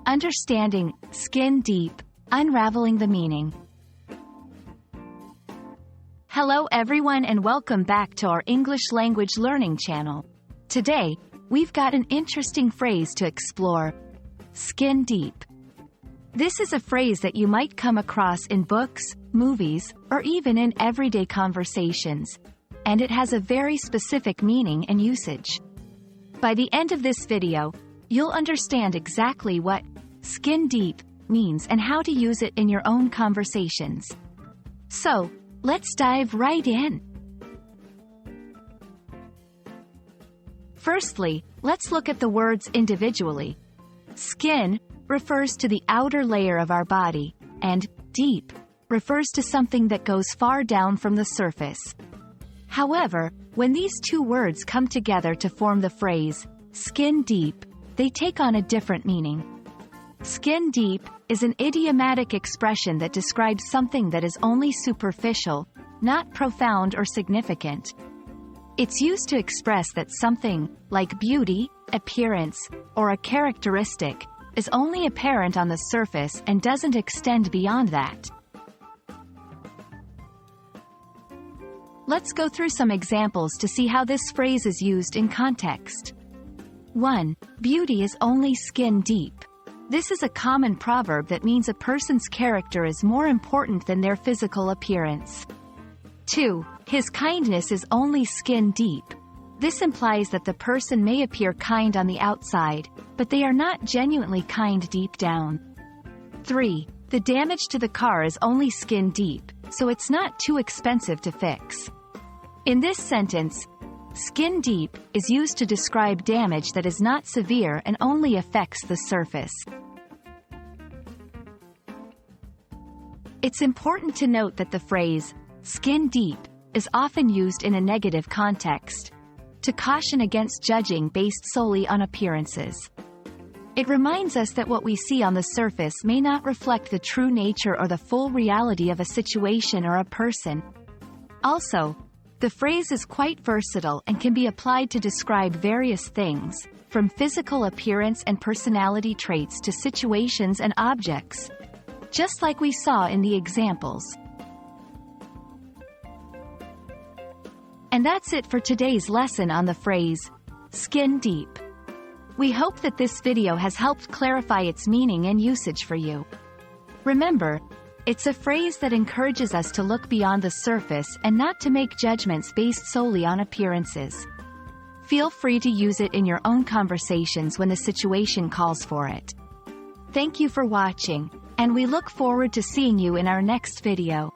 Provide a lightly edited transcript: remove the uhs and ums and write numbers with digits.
Understanding, skin deep, unraveling the meaning. Hello everyone and welcome back to our English language learning channel. Today, we've got an interesting phrase to explore. Skin deep. This is a phrase that you might come across in books, movies, or even in everyday conversations, and it has a very specific meaning and usage. By the end of this video, you'll understand exactly what skin deep means and how to use it in your own conversations. So, let's dive right in. Firstly, let's look at the words individually. Skin refers to the outer layer of our body, and deep refers to something that goes far down from the surface. However, when these two words come together to form the phrase, skin deep, they take on a different meaning. Skin deep is an idiomatic expression that describes something that is only superficial, not profound or significant. It's used to express that something, like beauty, appearance, or a characteristic, is only apparent on the surface and doesn't extend beyond that. Let's go through some examples to see how this phrase is used in context. 1. Beauty is only skin deep. This is a common proverb that means a person's character is more important than their physical appearance. 2. His kindness is only skin deep. This implies that the person may appear kind on the outside, but they are not genuinely kind deep down. 3. The damage to the car is only skin deep, so it's not too expensive to fix. In this sentence, skin deep is used to describe damage that is not severe and only affects the surface. It's important to note that the phrase, skin deep, is often used in a negative context, to caution against judging based solely on appearances. It reminds us that what we see on the surface may not reflect the true nature or the full reality of a situation or a person. Also, the phrase is quite versatile and can be applied to describe various things, from physical appearance and personality traits to situations and objects, just like we saw in the examples. And that's it for today's lesson on the phrase, skin deep. We hope that this video has helped clarify its meaning and usage for you. Remember, it's a phrase that encourages us to look beyond the surface and not to make judgments based solely on appearances. Feel free to use it in your own conversations when the situation calls for it. Thank you for watching, and we look forward to seeing you in our next video.